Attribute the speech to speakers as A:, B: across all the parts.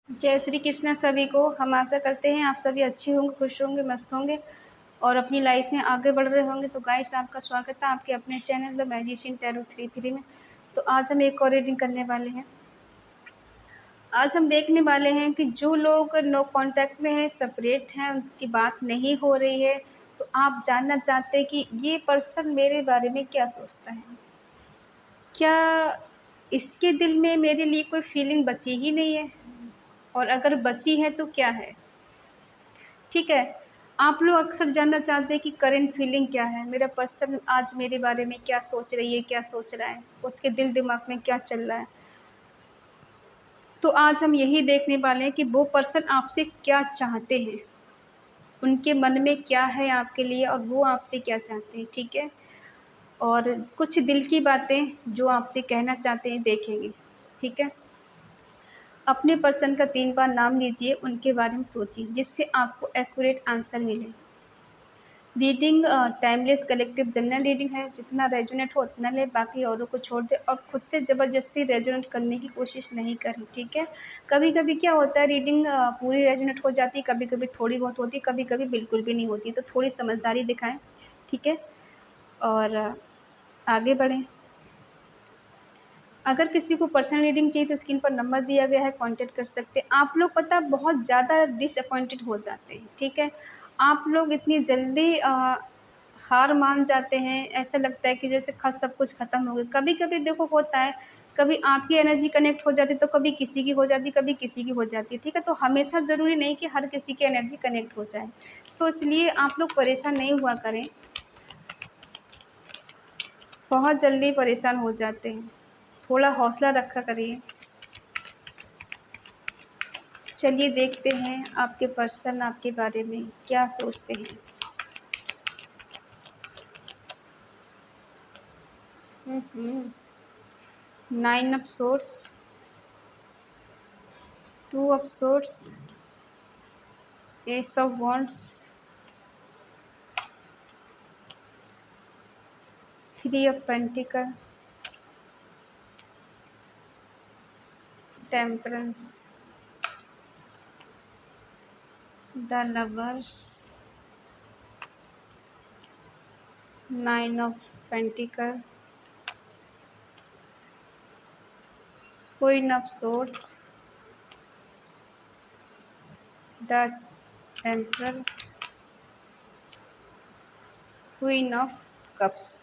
A: जय श्री कृष्ण सभी को। हम आशा करते हैं आप सभी अच्छे होंगे, खुश होंगे, मस्त होंगे और अपनी लाइफ में आगे बढ़ रहे होंगे। तो गाइस, आपका स्वागत है आपके अपने चैनल द मैजिशियन टैरो 33 में। तो आज हम एक और रीडिंग करने वाले हैं। आज हम देखने वाले हैं कि जो लोग नो कांटेक्ट में हैं, सेपरेट हैं, उनकी बात नहीं हो रही है, तो आप जानना चाहते हैं कि ये पर्सन मेरे बारे में क्या सोचता है। क्या इसके दिल में मेरे लिए कोई फीलिंग बची ही नहीं है, और अगर बची है तो क्या है। ठीक है, आप लोग अक्सर जानना चाहते हैं कि करंट फीलिंग क्या है, मेरा पर्सन आज मेरे बारे में क्या सोच रही है, क्या सोच रहा है, उसके दिल दिमाग में क्या चल रहा है। तो आज हम यही देखने वाले हैं कि वो पर्सन आपसे क्या चाहते हैं, उनके मन में क्या है आपके लिए और वो आपसे क्या चाहते हैं। ठीक है, और कुछ दिल की बातें जो आपसे कहना चाहते हैं देखेंगे। ठीक है, अपने पर्सन का 3 बार नाम लीजिए, उनके बारे में सोचिए, जिससे आपको एक्यूरेट आंसर मिले। Reading timeless collective general reading है, जितना रेजोनेट हो उतना ले, बाकी औरों को छोड़ दे और खुद से ज़बरदस्ती रेजोनेट करने की कोशिश नहीं करें। ठीक है, कभी कभी क्या होता है, रीडिंग पूरी रेजोनेट हो जाती है, कभी कभी थोड़ी बहुत होती है, कभी कभी बिल्कुल भी नहीं होती, तो थोड़ी समझदारी दिखाएं। ठीक है, और आगे बढ़ें। अगर किसी को पर्सनल रीडिंग चाहिए तो स्क्रीन पर नंबर दिया गया है, कांटेक्ट कर सकते हैं। आप लोग पता बहुत ज़्यादा डिसअपॉइंटेड हो जाते हैं। ठीक है, आप लोग इतनी जल्दी हार मान जाते हैं, ऐसा लगता है कि जैसे सब कुछ ख़त्म हो गया। कभी कभी देखो होता है, कभी आपकी एनर्जी कनेक्ट हो जाती है तो कभी किसी की हो जाती है, कभी किसी की हो जाती है। ठीक है, तो हमेशा ज़रूरी नहीं कि हर किसी की एनर्जी कनेक्ट हो जाए, तो इसलिए आप लोग परेशान नहीं हुआ करें, बहुत जल्दी परेशान हो जाते हैं। थोड़ा हौसला रखा करिए। चलिए देखते हैं आपके पर्सन आपके बारे में क्या सोचते हैं। 9 of swords, 2 of swords, S of wands, 3 of pentacle, temperance, the lovers, 9 of pentacle, queen of swords, the emperor, queen of cups.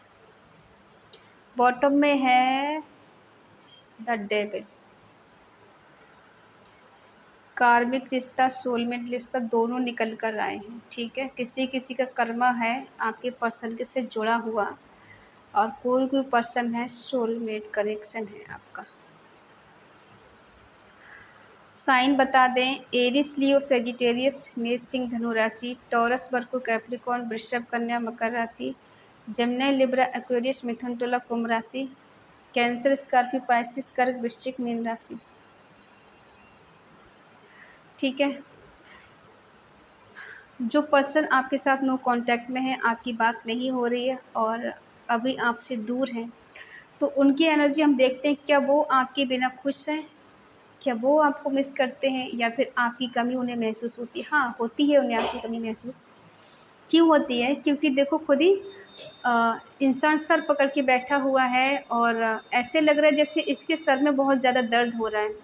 A: Bottom में है द डेविल। कार्मिक रिश्ता, सोलमेट रिश्ता दोनों निकल कर आए हैं। ठीक है, किसी किसी का कर्मा है आपके पर्सन के से जुड़ा हुआ, और कोई कोई पर्सन है सोलमेट कनेक्शन है आपका। साइन बता दें, एरिस, लियो, सेजिटेरियस, मेष, सिंह, धनु राशि, टॉरस, वर्को, कैप्रिकॉर्न, वृषभ, कन्या, मकर राशि, जमनी, लिब्रा, एक्वेरियस, मिथुन, तुला, कुंभ राशि, कैंसर, स्कॉर्पियो, पाइसिस, कर्क, वृश्चिक, मीन राशि। ठीक है, जो पर्सन आपके साथ नो कांटेक्ट में है, आपकी बात नहीं हो रही है और अभी आपसे दूर हैं, तो उनकी एनर्जी हम देखते हैं। क्या वो आपके बिना खुश हैं, क्या वो आपको मिस करते हैं, या फिर आपकी कमी उन्हें महसूस होती है। हाँ, होती है उन्हें आपकी कमी महसूस। क्यों होती है, क्योंकि देखो खुद ही इंसान सर पकड़ के बैठा हुआ है और ऐसे लग रहा है जैसे इसके सर में बहुत ज़्यादा दर्द हो रहा है,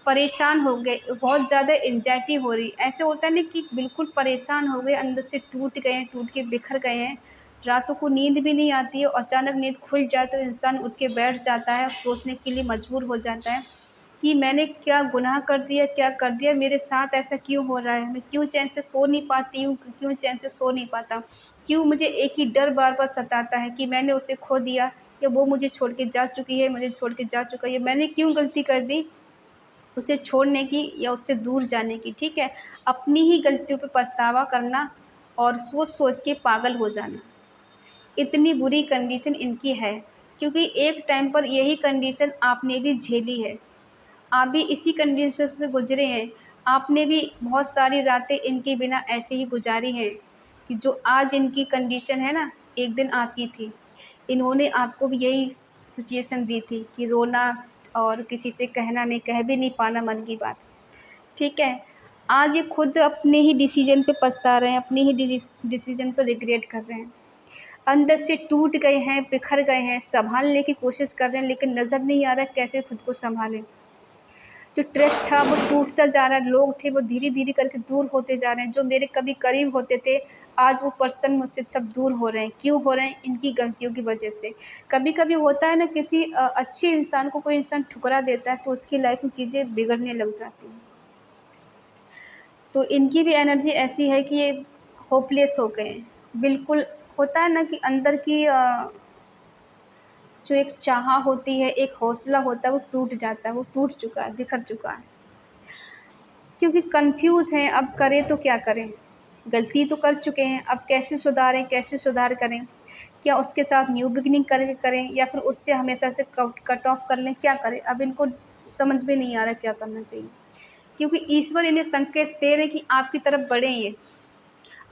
A: परेशान हो गए, बहुत ज़्यादा एंजाइटी हो रही। ऐसे होता है ना कि बिल्कुल परेशान हो गए, अंदर से टूट गए हैं, टूट के बिखर गए हैं, रातों को नींद भी नहीं आती है, और अचानक नींद खुल जाए तो इंसान उठ के बैठ जाता है, सोचने के लिए मजबूर हो जाता है कि मैंने क्या गुनाह कर दिया, क्या कर दिया, मेरे साथ ऐसा क्यों हो रहा है, मैं क्यों चैन से सो नहीं पाती हूँ, क्यों चैन से सो नहीं पाता, क्यों मुझे एक ही डर बार बार सताता है कि मैंने उसे खो दिया, या वो मुझे छोड़ के जा चुकी है, मुझे छोड़ के जा चुका है, मैंने क्यों गलती कर दी उसे छोड़ने की या उससे दूर जाने की। ठीक है, अपनी ही गलतियों पे पछतावा करना और सोच सोच के पागल हो जाना, इतनी बुरी कंडीशन इनकी है, क्योंकि एक टाइम पर यही कंडीशन आपने भी झेली है, आप भी इसी कंडीशन से गुजरे हैं। आपने भी बहुत सारी रातें इनके बिना ऐसे ही गुजारी हैं कि जो आज इनकी कंडीशन है ना, एक दिन आपकी थी। इन्होंने आपको भी यही सिचुएशन दी थी कि रोना और किसी से कहना नहीं, कह भी नहीं पाना मन की बात। ठीक है। आज ये खुद अपने ही डिसीजन पे पछता रहे हैं, अपने ही डिसीजन पर रिग्रेट कर रहे हैं, अंदर से टूट गए हैं, बिखर गए हैं, संभालने की कोशिश कर रहे हैं लेकिन नज़र नहीं आ रहा कैसे खुद को संभालें। जो ट्रस्ट था वो टूटता जा रहा है, लोग थे वो धीरे-धीरे करके दूर होते जा रहे हैं, जो मेरे कभी करीब होते थे, आज वो पर्सन मुझसे सब दूर हो रहे हैं। क्यों हो रहे हैं? इनकी गलतियों की वजह से। कभी-कभी होता है ना, किसी अच्छे इंसान को कोई इंसान ठुकरा देता है तो उसकी लाइफ़ में चीज़ें बिगड़ने लग जाती हैं। तो इनकी भी एनर्जी ऐसी है कि ये होपलेस हो गए हैं। बिल्कुल होता है ना कि अंदर की जो एक चाह होती है, एक हौसला होता है, वो टूट जाता है, वो टूट चुका है, बिखर चुका है। क्योंकि कन्फ्यूज़ हैं, अब करें तो क्या करें? गलती तो कर चुके हैं, अब कैसे सुधारें, कैसे सुधार करें? क्या उसके साथ न्यू बिगिनिंग करें या फिर उससे हमेशा से कट ऑफ कर लें, क्या करें? अब इनको समझ में नहीं आ रहा क्या करना चाहिए। क्योंकि ईश्वर इन्हें संकेत दे रहे हैं कि आपकी तरफ बढ़ें ये,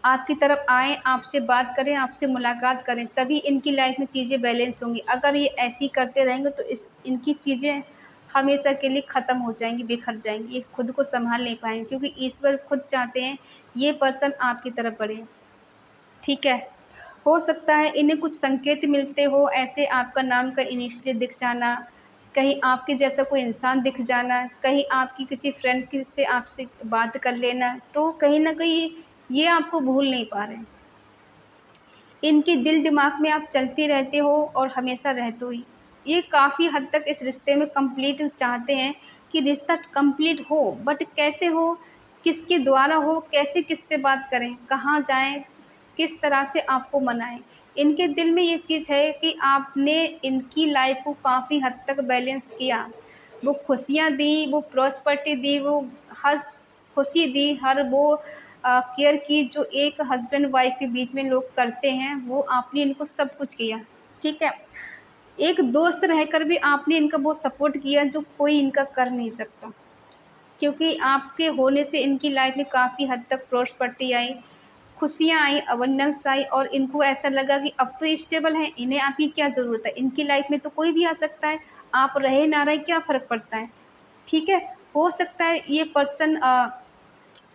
A: आपकी तरफ आएँ, आपसे बात करें, आपसे मुलाकात करें, तभी इनकी लाइफ़ में चीज़ें बैलेंस होंगी। अगर ये ऐसे ही करते रहेंगे तो इनकी चीज़ें हमेशा के लिए ख़त्म हो जाएँगी, बिखर जाएँगी, ये खुद को सँभाल नहीं पाएँगे क्योंकि ईश्वर खुद चाहते हैं ये पर्सन आपकी तरफ बढ़े, ठीक है? हो सकता है इन्हें कुछ संकेत मिलते हो, ऐसे आपका नाम का इनिशियल दिख जाना, कहीं आपके जैसा कोई इंसान दिख जाना, कहीं आपकी किसी फ्रेंड की से आपसे बात कर लेना, तो कहीं न कहीं ये आपको भूल नहीं पा रहे हैं। इनके दिल दिमाग में आप चलते रहते हो और हमेशा रहते हो ही। ये काफ़ी हद तक इस रिश्ते में कंप्लीट चाहते हैं कि रिश्ता कंप्लीट हो, बट कैसे हो, किसके द्वारा हो, कैसे किससे बात करें, कहाँ जाएँ, किस तरह से आपको मनाएँ। इनके दिल में ये चीज़ है कि आपने इनकी लाइफ़ को काफ़ी हद तक बैलेंस किया। वो खुशियाँ दी, वो प्रॉस्पेरिटी दी, वो हर खुशी दी, हर वो केयर की जो एक हस्बैंड वाइफ के बीच में लोग करते हैं, वो आपने इनको सब कुछ किया, ठीक है? एक दोस्त रहकर भी आपने इनका वो सपोर्ट किया जो कोई इनका कर नहीं सकता, क्योंकि आपके होने से इनकी लाइफ में काफ़ी हद तक प्रॉस्पेरिटी आई, खुशियाँ आई, अबंडेंस आई और इनको ऐसा लगा कि अब तो ये स्टेबल हैं, इन्हें आपकी क्या ज़रूरत है? इनकी लाइफ में तो कोई भी आ सकता है, आप रहे ना रहे क्या फ़र्क पड़ता है, ठीक है? हो सकता है ये पर्सन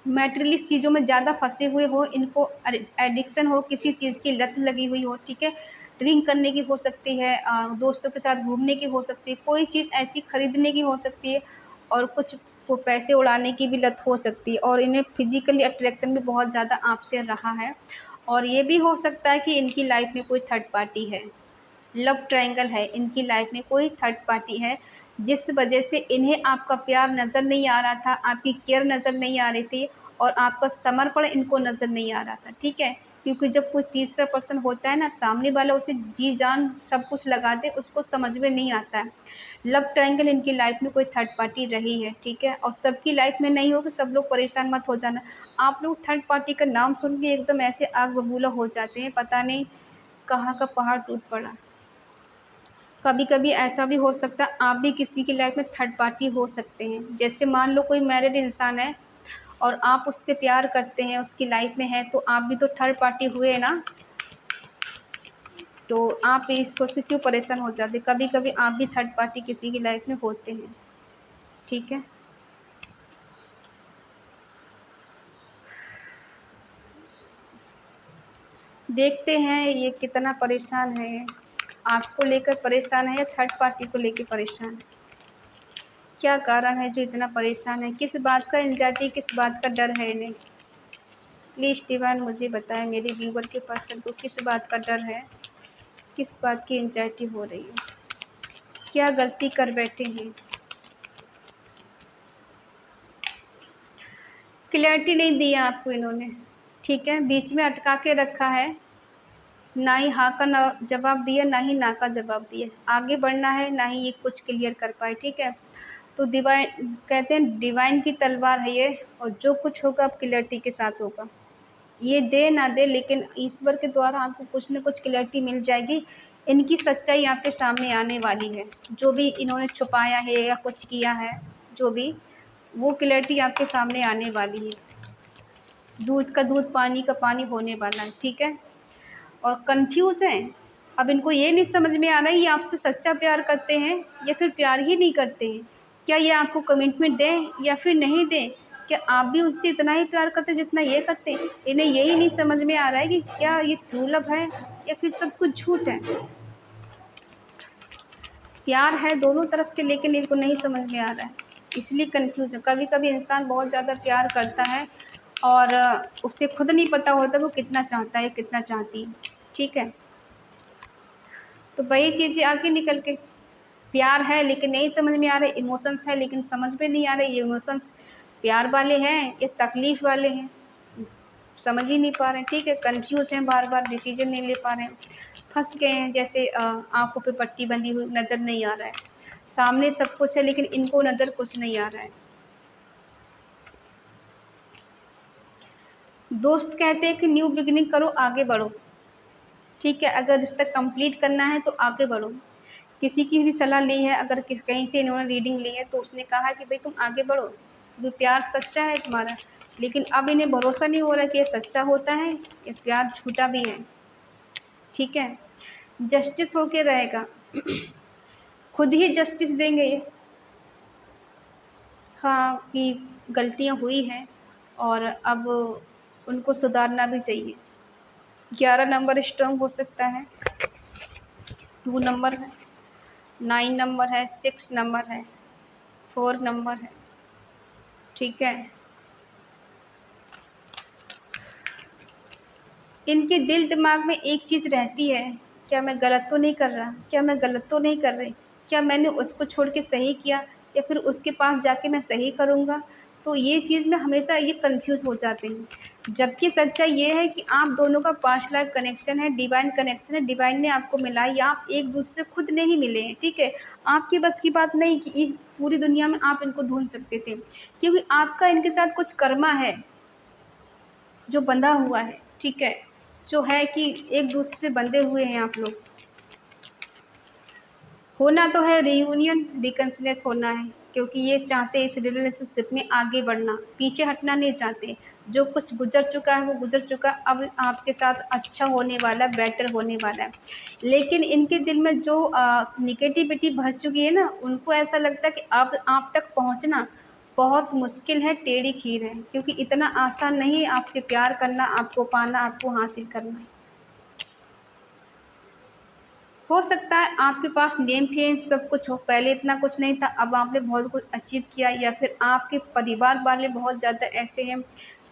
A: मैटेरियलिस्ट चीज़ों में ज़्यादा फँसे हुए हो, इनको एडिक्शन हो, किसी चीज़ की लत लगी हुई हो, ठीक है? ड्रिंक करने की हो सकती है, दोस्तों के साथ घूमने की हो सकती है, कोई चीज़ ऐसी खरीदने की हो सकती है और कुछ को पैसे उड़ाने की भी लत हो सकती है और इन्हें फिज़िकली अट्रैक्शन भी बहुत ज़्यादा आपसे रहा है और ये भी हो सकता है कि इनकी लाइफ़ में कोई थर्ड पार्टी है। लव ट्रायंगल है, इनकी लाइफ में कोई थर्ड पार्टी है, जिस वजह से इन्हें आपका प्यार नज़र नहीं आ रहा था, आपकी केयर नज़र नहीं आ रही थी और आपका समर्पण इनको नज़र नहीं आ रहा था, ठीक है? क्योंकि जब कोई तीसरा पर्सन होता है ना, सामने वाला उसे जी-जान सब कुछ लगा दे, उसको समझ में नहीं आता है। लव ट्रायंगल इनकी लाइफ में कोई थर्ड पार्टी रही है, ठीक है? और सबकी लाइफ में नहीं हो कि सब लोग परेशान मत हो जाना। आप लोग थर्ड पार्टी का नाम सुन के एकदम ऐसे आग बबूला हो जाते हैं, पता नहीं कहाँ का पहाड़ टूट पड़ा। कभी-कभी ऐसा भी हो सकता है आप भी किसी की लाइफ में थर्ड पार्टी हो सकते हैं। जैसे मान लो कोई मैरिड इंसान है और आप उससे प्यार करते हैं, उसकी लाइफ में हैं, तो आप भी तो थर्ड पार्टी हुए ना, तो आप इस सोच के क्यों परेशान हो जाते? कभी-कभी आप भी थर्ड पार्टी किसी की लाइफ में होते हैं, ठीक है? देखते हैं ये कितना परेशान है, आपको लेकर परेशान है या थर्ड पार्टी को लेके परेशान है? क्या कारण है जो इतना परेशान है? किस बात का एंग्ज़ायटी, किस बात का डर है इन्हें? प्लीज़ डिवाइन मुझे बताएं मेरे व्यूवर के पर्सन को किस बात का डर है, किस बात की एंग्जाइटी हो रही है, क्या गलती कर बैठे हैं। क्लैरिटी नहीं दी है आपको इन्होंने, ठीक है? बीच में अटका के रखा है, ना ही हाँ का ना जवाब दिया, ना ही ना का जवाब दिया। आगे बढ़ना है, ना ही ये कुछ क्लियर कर पाए, ठीक है? तो डिवाइन कहते हैं डिवाइन की तलवार है ये और जो कुछ होगा अब क्लैरिटी के साथ होगा। ये दे ना दे लेकिन ईश्वर के द्वारा आपको कुछ न कुछ क्लैरिटी मिल जाएगी। इनकी सच्चाई आपके सामने आने वाली है। जो भी इन्होंने छुपाया है या कुछ किया है, जो भी, वो क्लैरिटी आपके सामने आने वाली है। दूध का दूध, पानी का पानी होने वाला है, ठीक है? और कन्फ्यूज़ हैं। अब इनको ये नहीं समझ में आ रहा है ये आपसे सच्चा प्यार करते हैं या फिर प्यार ही नहीं करते हैं। क्या ये आपको कमिटमेंट दें या फिर नहीं दें? क्या आप भी उससे इतना ही प्यार करते जितना ये करते हैं? इन्हें यही नहीं समझ में आ रहा है कि क्या ये ट्रू लव है या फिर सब कुछ झूठ है। प्यार है दोनों तरफ से, लेकिन इनको नहीं समझ में आ रहा है, इसलिए कन्फ्यूज़ है। कभी कभी इंसान बहुत ज़्यादा प्यार करता है और उसे खुद नहीं पता होता वो कितना चाहता है, कितना चाहती है। ठीक है, तो वही चीज़ें आगे निकल के, प्यार है लेकिन नहीं समझ में आ रहे, इमोशंस है लेकिन समझ में नहीं आ रहे, ये इमोशंस प्यार वाले हैं या तकलीफ़ वाले हैं, समझ ही नहीं पा रहे हैं। ठीक है, कंफ्यूज हैं, बार बार डिसीजन नहीं ले पा रहे हैं, फंस गए हैं। जैसे आंखों पे पट्टी बंधी हुई, नज़र नहीं आ रहा है, सामने सब कुछ है लेकिन इनको नज़र कुछ नहीं आ रहा है। दोस्त कहते हैं कि न्यू बिगिनिंग करो, आगे बढ़ो। ठीक है, अगर रिश्ता कंप्लीट करना है तो आगे बढ़ो। किसी की भी सलाह ली है, अगर कहीं से इन्होंने रीडिंग ली है तो उसने कहा है कि भाई तुम आगे बढ़ो, वो प्यार सच्चा है तुम्हारा। लेकिन अब इन्हें भरोसा नहीं हो रहा कि ये सच्चा होता है, ये प्यार झूठा भी है। ठीक है, जस्टिस होके रहेगा, खुद ही जस्टिस देंगे ये, हाँ, कि गलतियाँ हुई हैं और अब उनको सुधारना भी चाहिए। 11 नंबर स्ट्रॉन्ग हो सकता है, 2 नंबर है, 9 नंबर है, 6 नंबर है, 4 नंबर है। ठीक है, इनके दिल दिमाग में एक चीज़ रहती है, क्या मैं गलत तो नहीं कर रहा, क्या मैं गलत तो नहीं कर रही, क्या मैंने उसको छोड़ के सही किया या फिर उसके पास जाके मैं सही करूँगा। तो ये चीज़ में हमेशा ये कंफ्यूज हो जाते हैं, जबकि सच्चाई ये है कि आप दोनों का पास्ट लाइफ कनेक्शन है, डिवाइन कनेक्शन है, डिवाइन ने आपको मिला है, या आप एक दूसरे से खुद नहीं मिले हैं। ठीक है, आपकी बस की बात नहीं कि पूरी दुनिया में आप इनको ढूंढ सकते थे, क्योंकि आपका इनके साथ कुछ कर्मा है जो बंधा हुआ है। ठीक है, जो है कि एक दूसरे से बंधे हुए हैं आप लोग। होना तो है रियूनियन, रिकन्सिलियस होना है, क्योंकि ये चाहते हैं इस रिलेशनशिप में आगे बढ़ना, पीछे हटना नहीं चाहते। जो कुछ गुजर चुका है वो गुजर चुका, अब आपके साथ अच्छा होने वाला, बेटर होने वाला है। लेकिन इनके दिल में जो निगेटिविटी भर चुकी है ना, उनको ऐसा लगता है कि अब आप तक पहुंचना बहुत मुश्किल है, टेढ़ी खीर है, क्योंकि इतना आसान नहीं है आपसे प्यार करना, आपको पाना, आपको हासिल करना। हो सकता है आपके पास नेम फेम सब कुछ हो, पहले इतना कुछ नहीं था, अब आपने बहुत कुछ अचीव किया, या फिर आपके परिवार वाले बहुत ज़्यादा ऐसे हैं,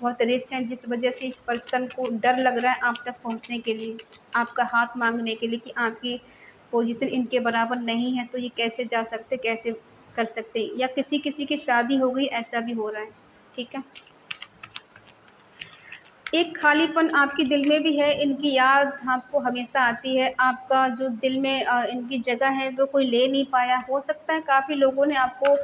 A: बहुत रिच हैं, जिस वजह से इस पर्सन को डर लग रहा है आप तक पहुंचने के लिए, आपका हाथ मांगने के लिए, कि आपकी पोजीशन इनके बराबर नहीं है तो ये कैसे जा सकते, कैसे कर सकते, या किसी किसी की शादी हो गई, ऐसा भी हो रहा है। ठीक है, एक खालीपन आपके दिल में भी है, इनकी याद आपको हमेशा आती है, आपका जो दिल में इनकी जगह है वो कोई ले नहीं पाया। हो सकता है काफ़ी लोगों ने आपको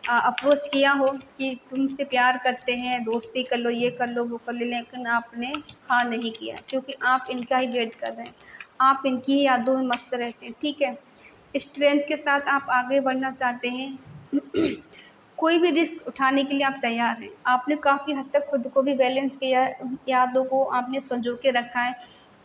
A: अप्रोच किया हो कि तुमसे प्यार करते हैं, दोस्ती कर लो, ये कर लो, वो कर लो, लेकिन आपने हाँ नहीं किया, क्योंकि आप इनका ही वेट कर रहे हैं, आप इनकी ही यादों में मस्त रहते हैं। ठीक है, स्ट्रेंथ के साथ आप आगे बढ़ना चाहते हैं, कोई भी रिस्क उठाने के लिए आप तैयार हैं। आपने काफ़ी हद तक खुद को भी बैलेंस किया है, यादों को आपने सँजो के रखा है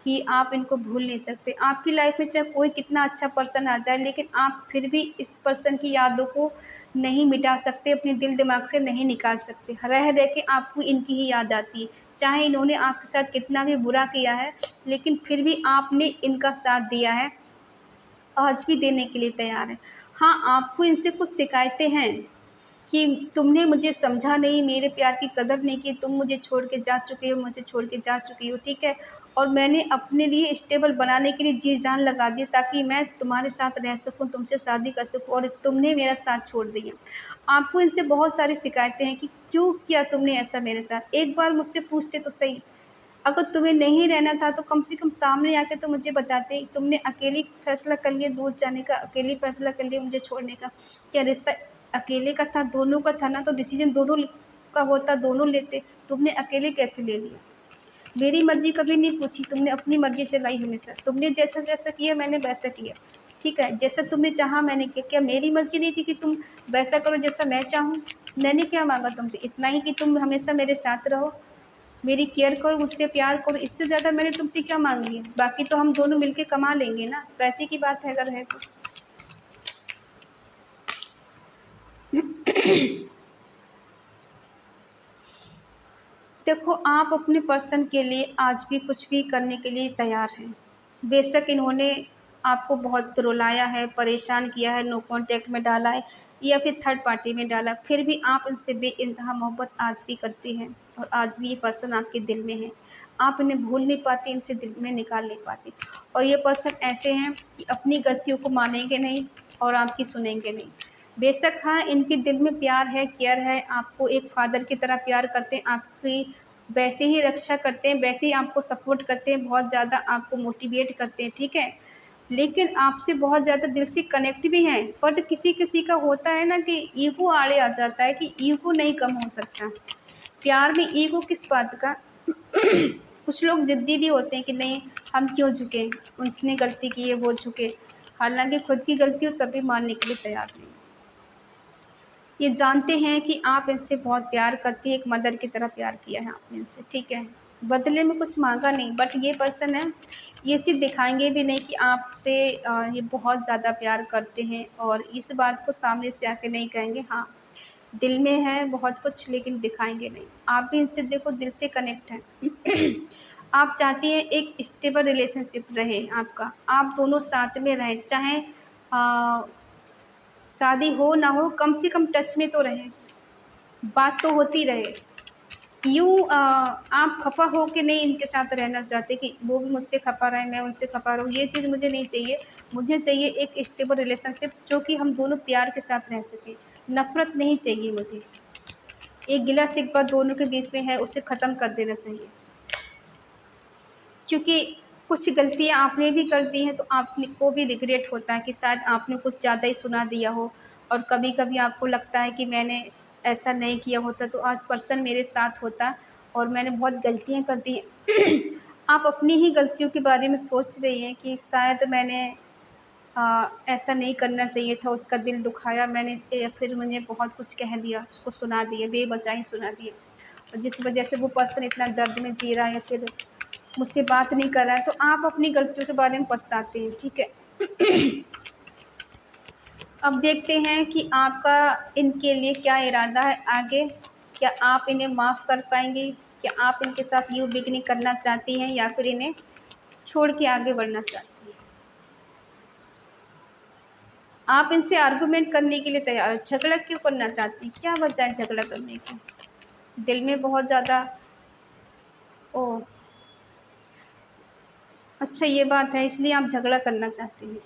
A: कि आप इनको भूल नहीं सकते। आपकी लाइफ़ में चाहे कोई कितना अच्छा पर्सन आ जाए, लेकिन आप फिर भी इस पर्सन की यादों को नहीं मिटा सकते, अपने दिल दिमाग से नहीं निकाल सकते। रह रह के आपको इनकी ही याद आती है। चाहे इन्होंने आपके साथ कितना भी बुरा किया है, लेकिन फिर भी आपने इनका साथ दिया है, आज भी देने के लिए तैयार हैं। हाँ, आपको इनसे कुछ शिकायतें हैं कि तुमने मुझे समझा नहीं, मेरे प्यार की कदर नहीं की, तुम मुझे छोड़ के जा चुके हो, मुझे छोड़ के जा चुकी हो। ठीक है, और मैंने अपने लिए स्टेबल बनाने के लिए जी जान लगा दी, ताकि मैं तुम्हारे साथ रह सकूं, तुमसे शादी कर सकूं, और तुमने मेरा साथ छोड़ दिया। आपको इनसे बहुत सारी शिकायतें हैं कि क्यों किया तुमने ऐसा मेरे साथ, एक बार मुझसे पूछते तो सही। अगर तुम्हें नहीं रहना था तो कम से कम सामने आके तो मुझे बताते। तुमने अकेली फैसला कर लिया दूर जाने का, अकेली फैसला कर लिया मुझे छोड़ने का। क्या रिश्ता अकेले का था, दोनों का था ना, तो डिसीजन दोनों का होता, दोनों लेते। तुमने अकेले कैसे ले लिया? मेरी मर्जी कभी नहीं पूछी, तुमने अपनी मर्जी चलाई हमेशा। तुमने जैसा जैसा किया मैंने वैसा किया। ठीक है, जैसा तुमने चाहा मैंने किया। क्या मेरी मर्जी नहीं थी कि तुम वैसा करो जैसा मैं चाहूँ? मैंने क्या मांगा तुमसे, इतना ही कि तुम हमेशा मेरे साथ रहो, मेरी केयर करो, मुझसे प्यार करो, इससे ज़्यादा मैंने तुमसे क्या मांग लिया? बाकी तो हम दोनों मिलके कमा लेंगे ना, पैसे की बात है अगर है तो। देखो, आप अपने पर्सन के लिए आज भी कुछ भी करने के लिए तैयार हैं। बेशक इन्होंने आपको बहुत रुलाया है, परेशान किया है, नो कॉन्टैक्ट में डाला है या फिर थर्ड पार्टी में डाला, फिर भी आप इनसे बेइंतहा मोहब्बत आज भी करती हैं और आज भी ये पर्सन आपके दिल में है। आप इन्हें भूल नहीं पाती, इनसे दिल में निकाल नहीं पाती। और ये पर्सन ऐसे हैं कि अपनी गलतियों को मानेंगे नहीं और आपकी सुनेंगे नहीं। बेशक हाँ, इनके दिल में प्यार है, केयर है, आपको एक फ़ादर की तरह प्यार करते हैं, आपकी वैसे ही रक्षा करते हैं, वैसे ही आपको सपोर्ट करते हैं, बहुत ज़्यादा आपको मोटिवेट करते हैं, ठीक है? लेकिन आपसे बहुत ज़्यादा दिल से कनेक्ट भी हैं, बट किसी-किसी का होता है ना कि ईगो आड़े आ जाता है कि ईगो नहीं कम हो सकता। प्यार में ईगो किस बात का? कुछ लोग ज़िद्दी भी होते हैं कि नहीं, हम क्यों झुकें, उसने गलती की है वो झुके। हालाँकि खुद की गलती हो तब भी मानने के लिए तैयार नहीं। ये जानते हैं कि आप इनसे बहुत प्यार करती हैं, एक मदर की तरह प्यार किया है आपने इनसे, ठीक है। बदले में कुछ माँगा नहीं, बट ये पर्सन है, ये चीज़ दिखाएँगे भी नहीं कि आपसे ये बहुत ज़्यादा प्यार करते हैं और इस बात को सामने से आके नहीं कहेंगे। हाँ, दिल में है बहुत कुछ लेकिन दिखाएँगे नहीं। आप भी इनसे देखो दिल से कनेक्ट हैं। आप चाहती हैं एक स्टेबल रिलेशनशिप रहे आपका, आप दोनों साथ में रहें, चाहे अ शादी हो ना हो, कम से कम टच में तो रहें, बात तो होती रहे। यूँ आप खफ़ा हो के नहीं इनके साथ रहना चाहते कि वो भी मुझसे खफ़ा रहें, मैं उनसे खफ़ा रहूँ, ये चीज़ मुझे नहीं चाहिए। मुझे चाहिए एक स्टेबल रिलेशनशिप जो कि हम दोनों प्यार के साथ रह सकें। नफ़रत नहीं चाहिए मुझे। एक गिला-शिकवा दोनों के बीच में है, उसे ख़त्म कर देना चाहिए। क्योंकि कुछ गलतियाँ आपने भी कर दी हैं, तो आपने को भी रिग्रेट होता है कि शायद आपने कुछ ज़्यादा ही सुना दिया हो और कभी-कभी आपको लगता है कि मैंने ऐसा नहीं किया होता तो आज पर्सन मेरे साथ होता और मैंने बहुत गलतियाँ कर दी हैं। आप अपनी ही गलतियों के बारे में सोच रही हैं कि शायद मैंने ऐसा नहीं करना चाहिए था, उसका दिल दुखाया मैंने या फिर मैंने बहुत कुछ कह दिया, उसको सुना दिया, बेवजह ही सुना दिया। और जिस वजह से वो पर्सन इतना दर्द में जी रहा है या फिर मुझसे बात नहीं कर रहा है, तो आप अपनी गलतियों के बारे में पछताते हैं, ठीक है? अब देखते हैं कि आपका इनके लिए क्या इरादा है आगे? क्या आप इन्हें माफ़ कर पाएँगी? क्या आप इनके साथ यूँ बिगनी करना चाहती हैं या फिर इन्हें छोड़ के आगे बढ़ना चाहती हैं? आप इनसे आर्गुमेंट करने के लिए तैयार, झगड़ा क्यों करना चाहती हैं? क्या वजह है झगड़ा करने की? दिल में बहुत ज़्यादा ओह! अच्छा ये बात है इसलिए आप झगड़ा करना चाहती हैं।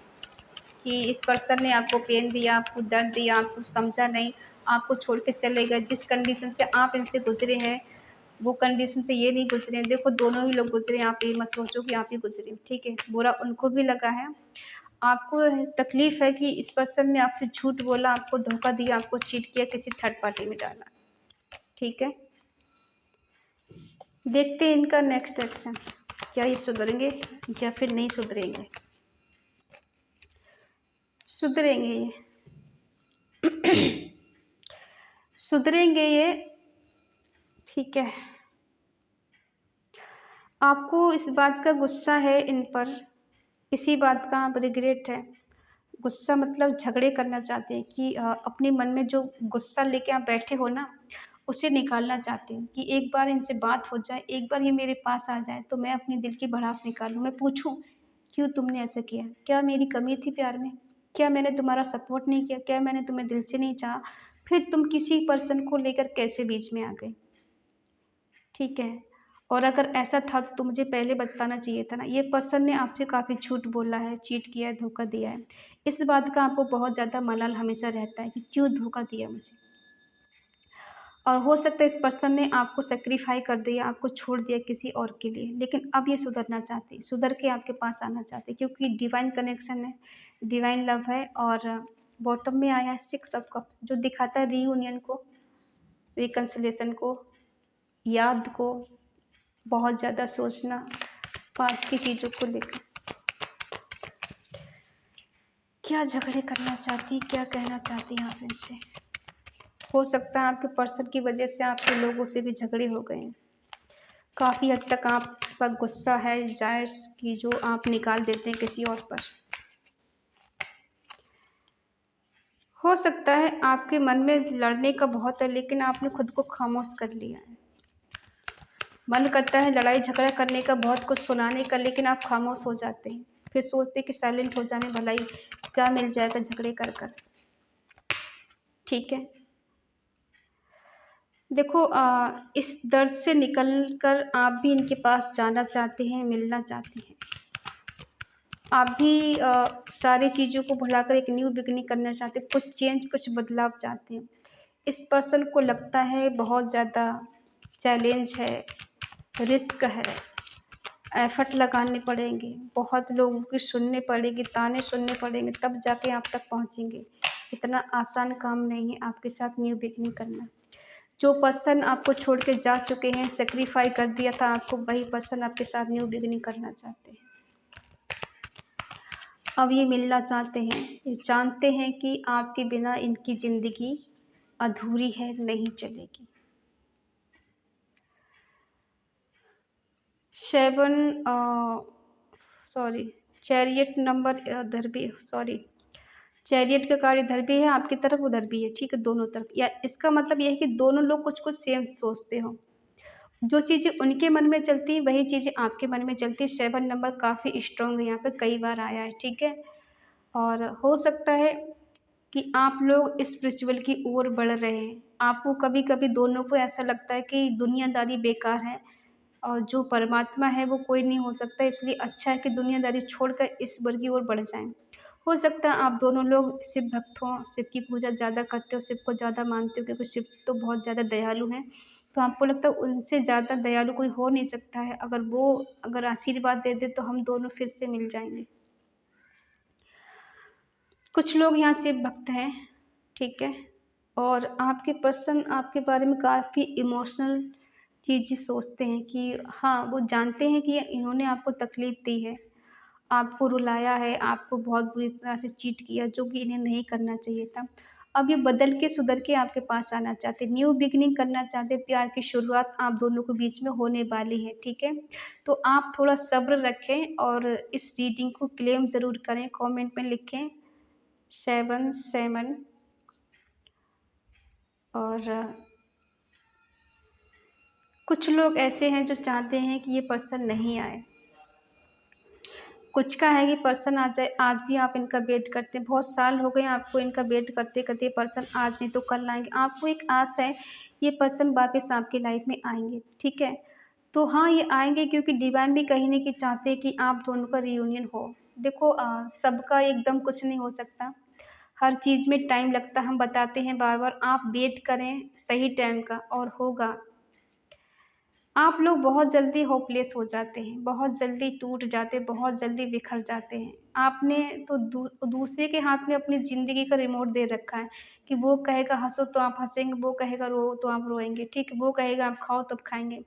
A: कि इस पर्सन ने आपको पेन दिया, आपको दर्द दिया, आपको समझा नहीं, आपको छोड़ के चले गए। जिस कंडीशन से आप इनसे गुज़रे हैं, वो कंडीशन से ये नहीं गुज़रे हैं। देखो दोनों ही लोग गुज़रे हैं, आप ये मत सोचो कि आप ही गुज़रे, ठीक है? बुरा उनको भी लगा है। आपको तकलीफ़ है कि इस पर्सन ने आपसे झूठ बोला, आपको धोखा दिया, आपको चीट किया, किसी थर्ड पार्टी में डाला, ठीक है? देखते हैं इनका नेक्स्ट एक्शन, क्या ये सुधरेंगे या फिर नहीं सुधरेंगे? सुधरेंगे ये। सुधरेंगे ये, ठीक है। आपको इस बात का गुस्सा है इन पर, इसी बात का आप रिग्रेट है। गुस्सा मतलब झगड़े करना चाहते हैं कि अपने मन में जो गुस्सा लेके आप बैठे हो ना, उसे निकालना चाहते हैं कि एक बार इनसे बात हो जाए, एक बार ये मेरे पास आ जाए, तो मैं अपने दिल की भड़ास निकालूँ। मैं पूछूँ, क्यों तुमने ऐसा किया? क्या मेरी कमी थी प्यार में? क्या मैंने तुम्हारा सपोर्ट नहीं किया? क्या मैंने तुम्हें दिल से नहीं चाहा? फिर तुम किसी पर्सन को लेकर कैसे बीच में आ गई? ठीक है। और अगर ऐसा था तो मुझे पहले बताना चाहिए था ना। ये पर्सन ने आपसे काफ़ी झूठ बोला है, चीट किया है, धोखा दिया है। इस बात का आपको बहुत ज़्यादा मलाल हमेशा रहता है कि क्यों धोखा दिया मुझे। और हो सकता है इस पर्सन ने आपको सैक्रिफ़ाई कर दिया, आपको छोड़ दिया किसी और के लिए। लेकिन अब ये सुधरना चाहती है, सुधर के आपके पास आना चाहती है क्योंकि डिवाइन कनेक्शन है, डिवाइन लव है और बॉटम में आया है 6 ऑफ कप्स जो दिखाता है रियूनियन को, रिकन्सिलिएशन को, याद को, बहुत ज़्यादा सोचना पास्ट की चीज़ों को लेकर। क्या झगड़े करना चाहती, क्या कहना चाहती हैं आप इनसे? हो सकता है आपके पर्सन की वजह से आपके लोगों से भी झगड़े हो गए हैं। काफ़ी हद तक आप पर गुस्सा है जायज़ कि जो आप निकाल देते हैं किसी और पर। हो सकता है आपके मन में लड़ने का बहुत है लेकिन आपने खुद को खामोश कर लिया है। मन करता है लड़ाई झगड़ा करने का, बहुत कुछ सुनाने का, लेकिन आप खामोश हो जाते हैं। फिर सोचते हैं कि साइलेंट हो जाने भलाई क्या मिल जाएगा झगड़े कर कर। ठीक है, देखो इस दर्द से निकल कर आप भी इनके पास जाना चाहते हैं, मिलना चाहते हैं। आप भी सारी चीज़ों को भुलाकर एक न्यू बिगिनिंग करना चाहते हैं, कुछ चेंज, कुछ बदलाव चाहते हैं। इस पर्सन को लगता है बहुत ज़्यादा चैलेंज है, रिस्क है, एफर्ट लगाने पड़ेंगे, बहुत लोगों की सुनने पड़ेगी, ताने सुनने पड़ेंगे, तब जाके आप तक पहुंचेंगे। इतना आसान काम नहीं है आपके साथ न्यू बिगिनिंग करना। जो पर्सन आपको छोड़ के जा चुके हैं, सेक्रीफाई कर दिया था आपको, वही पर्सन आपके साथ न्यू बिगिनिंग करना चाहते हैं। अब ये मिलना चाहते हैं, ये जानते हैं कि आपके बिना इनकी ज़िंदगी अधूरी है, नहीं चलेगी। 7 सॉरी चैरियट नंबर इधर भी, सॉरी चैरियट का कार्ड इधर भी है आपकी तरफ, उधर भी है। ठीक है, दोनों तरफ, या इसका मतलब ये है कि दोनों लोग कुछ कुछ सेम सोचते हो। जो चीज़ें उनके मन में चलती है वही चीज़ें आपके मन में चलती है। 7 नंबर काफ़ी स्ट्रॉन्ग है, यहाँ पे कई बार आया है। ठीक है, और हो सकता है कि आप लोग स्पिरिचुअल की ओर बढ़ रहे हैं। आपको कभी कभी दोनों को ऐसा लगता है कि दुनियादारी बेकार है और जो परमात्मा है वो कोई नहीं हो सकता, इसलिए अच्छा है कि दुनियादारी छोड़कर ईश्वर की ओर बढ़ जाएं। हो सकता है आप दोनों लोग शिव भक्त हों, शिव की पूजा ज़्यादा करते हो, शिव को ज़्यादा मानते हो, क्योंकि शिव तो बहुत ज़्यादा दयालु हैं। तो आपको लगता है उनसे ज़्यादा दयालु कोई हो नहीं सकता है। अगर आशीर्वाद दे दे तो हम दोनों फिर से मिल जाएंगे। कुछ लोग यहाँ शिव भक्त हैं, ठीक है, और आपके पर्सन आपके बारे में काफ़ी इमोशनल चीज़ें सोचते हैं कि हाँ, वो जानते हैं कि इन्होंने आपको तकलीफ़ दी है, आपको रुलाया है, आपको बहुत बुरी तरह से चीट किया, जो कि इन्हें नहीं करना चाहिए था। अब ये बदल के सुधर के आपके पास आना चाहते, न्यू बिगिनिंग करना चाहते, प्यार की शुरुआत आप दोनों के बीच में होने वाली है। ठीक है, तो आप थोड़ा सब्र रखें और इस रीडिंग को क्लेम ज़रूर करें, कमेंट में लिखें 7 और कुछ लोग ऐसे हैं जो चाहते हैं कि ये पर्सन नहीं आए। कुछ का है कि पर्सन आ जाए, आज भी आप इनका वेट करते हैं, बहुत साल हो गए आपको इनका वेट करते करते, पर्सन आज नहीं तो कल आएंगे। आपको एक आस है ये पर्सन वापस आपकी लाइफ में आएंगे। ठीक है, तो हाँ, ये आएंगे क्योंकि डिवाइन भी कहीं ना कहीं चाहते हैं कि आप दोनों का रियूनियन हो। देखो सबका एकदम कुछ नहीं हो सकता, हर चीज़ में टाइम लगता है। हम बताते हैं बार बार, आप वेट करें सही टाइम का और होगा। आप लोग बहुत जल्दी होपलेस हो जाते हैं, बहुत जल्दी टूट जाते हैं, बहुत जल्दी बिखर जाते हैं। आपने तो दूसरे के हाथ में अपनी ज़िंदगी का रिमोट दे रखा है कि वो कहेगा हंसो तो आप हंसेंगे, वो कहेगा रो तो आप रोएंगे। ठीक है, वो कहेगा आप खाओ तब खाएंगे।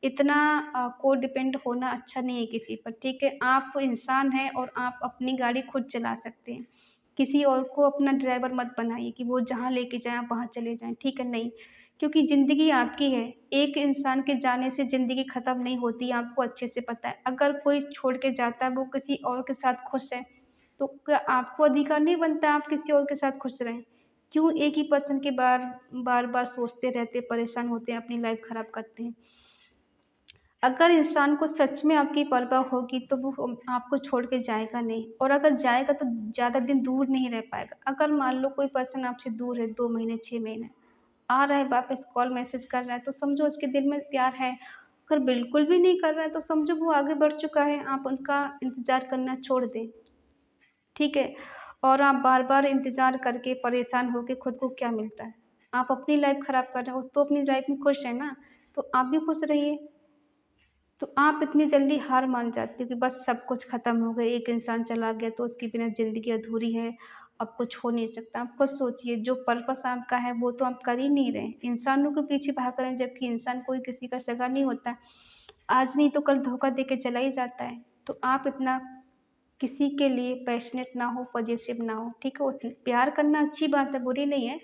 A: इतना को डिपेंड होना अच्छा नहीं है किसी पर। ठीक है, आप इंसान हैं और आप अपनी गाड़ी खुद चला सकते हैं। किसी और को अपना ड्राइवर मत बनाइए कि वो जहाँ लेके जाए आप वहाँ चले जाएं। ठीक है, नहीं, क्योंकि ज़िंदगी आपकी है। एक इंसान के जाने से ज़िंदगी ख़त्म नहीं होती, आपको अच्छे से पता है। अगर कोई छोड़ के जाता है, वो किसी और के साथ खुश है, तो क्या आपको अधिकार नहीं बनता आप किसी और के साथ खुश रहें? क्यों एक ही पर्सन के बार बार सोचते रहते, परेशान होते हैं, अपनी लाइफ ख़राब करते हैं? अगर इंसान को सच में आपकी परवाह होगी तो वो आपको छोड़ के जाएगा नहीं, और अगर जाएगा तो ज़्यादा दिन दूर नहीं रह पाएगा। अगर मान लो कोई पर्सन आपसे दूर है 2 महीने, 6 महीने, आ रहा है वापस, कॉल मैसेज कर रहा है, तो समझो उसके दिल में प्यार है। अगर बिल्कुल भी नहीं कर रहा है तो समझो वो आगे बढ़ चुका है, आप उनका इंतज़ार करना छोड़ दें। ठीक है, और आप बार बार इंतज़ार करके परेशान होके खुद को क्या मिलता है? आप अपनी लाइफ ख़राब कर रहे हो, तो अपनी लाइफ में खुश है ना, तो आप भी खुश रहिए। तो आप इतनी जल्दी हार मान जाते हो कि बस सब कुछ ख़त्म हो गया, एक इंसान चला गया तो उसके बिना ज़िंदगी अधूरी है, अब कुछ हो नहीं सकता। आप खुद सोचिए, जो पर्पस आपका है वो तो आप कर ही नहीं रहे, इंसानों के पीछे भाग रहे हैं, जबकि इंसान कोई किसी का सगा नहीं होता। आज नहीं तो कल धोखा दे के चला ही जाता है। तो आप इतना किसी के लिए पैशनेट ना हो, पॉजेसिव ना हो। ठीक है, प्यार करना अच्छी बात है, बुरी नहीं है,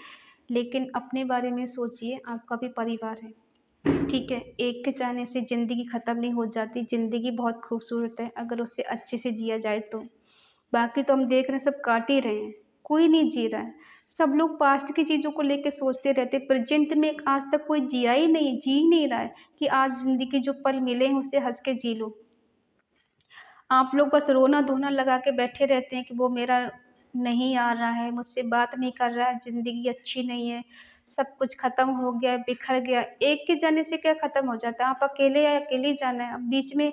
A: लेकिन अपने बारे में सोचिए, आपका भी परिवार है। ठीक है, एक के चाहने से ज़िंदगी ख़त्म नहीं हो जाती, ज़िंदगी बहुत खूबसूरत है अगर उसे अच्छे से जिया जाए तो। बाकी तो हम देख रहे हैं सब काट ही रहे हैं, कोई नहीं जी रहा है। सब लोग पास्ट की चीज़ों को लेके सोचते रहते, प्रेज़ेंट में आज तक कोई जिया ही नहीं, जी ही नहीं रहा है कि आज ज़िंदगी के जो पल मिले हैं उसे हँस के जी लो। आप लोग बस रोना-धोना लगा के बैठे रहते हैं कि वो मेरा नहीं आ रहा है, मुझसे बात नहीं कर रहा है, ज़िंदगी अच्छी नहीं है, सब कुछ ख़त्म हो गया, बिखर गया। एक के जाने से क्या ख़त्म हो जाता है, आप अकेले आए, अकेले ही जाना है। अब बीच में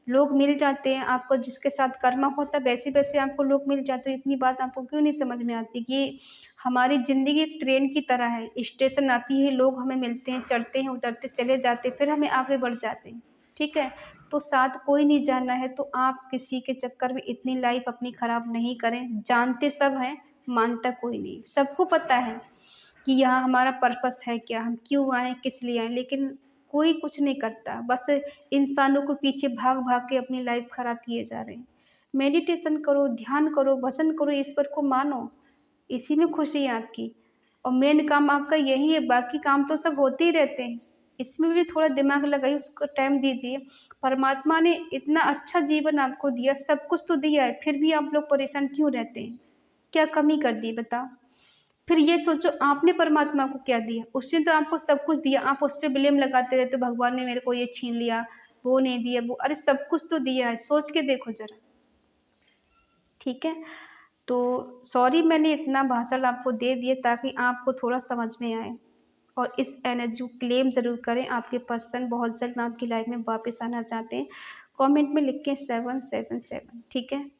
A: लोग मिल जाते हैं, आपको जिसके साथ कर्मा होता है वैसे-वैसे आपको लोग मिल जाते हैं। इतनी बात आपको क्यों नहीं समझ में आती कि हमारी ज़िंदगी एक ट्रेन की तरह है, स्टेशन आती है, लोग हमें मिलते हैं, चढ़ते हैं, उतरते चले जाते हैं, फिर हमें आगे बढ़ जाते हैं, ठीक है? तो साथ कोई नहीं जाना है तो आप किसी के चक्कर में इतनी लाइफ़ अपनी ख़राब नहीं करें। जानते सब हैं, मानता कोई नहीं। सबको पता है कि यहाँ हमारा पर्पस है क्या, हम क्यों आए, किस लिए आए, लेकिन कोई कुछ नहीं करता। बस इंसानों को पीछे भाग-भाग के अपनी लाइफ़ ख़राब किए जा रहे हैं। मेडिटेशन करो, ध्यान करो, भजन करो, ईश्वर को मानो, इसी में खुशी है आपकी। और मेन काम आपका यही है, बाकी काम तो सब होते ही रहते हैं। इसमें भी थोड़ा दिमाग लगाइए, उसको टाइम दीजिए। परमात्मा ने इतना अच्छा जीवन आपको दिया, सब कुछ तो दिया है, फिर भी आप लोग परेशान क्यों रहते हैं? क्या कमी कर दी बताओ? फिर ये सोचो आपने परमात्मा को क्या दिया? उसने तो आपको सब कुछ दिया, आप उस पे ब्लेम लगाते रहते हो, भगवान ने मेरे को ये छीन लिया, वो नहीं दिया, वो अरे सब कुछ तो दिया है, सोच के देखो ज़रा, ठीक है? तो सॉरी मैंने इतना भाषण आपको दे दिया ताकि आपको थोड़ा समझ में आए और इस एनर्जी को क्लेम ज़रूर करें। आपके पर्सन बहुत जल्द आपकी लाइफ में वापस आना चाहते हैं। कमेंट में लिखें 777 ठीक है?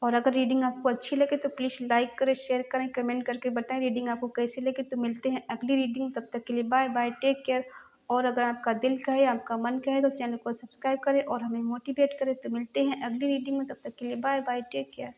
A: और अगर रीडिंग आपको अच्छी लगे तो प्लीज़ लाइक करें, शेयर करें, कमेंट करके बताएँ रीडिंग आपको कैसी लगी। तो मिलते हैं अगली रीडिंग, तब तक के लिए बाय बाय, टेक केयर। और अगर आपका दिल कहे, आपका मन कहे तो चैनल को सब्सक्राइब करें और हमें मोटिवेट करें। तो मिलते हैं अगली रीडिंग में, तब तक के लिए बाय बाय, टेक केयर।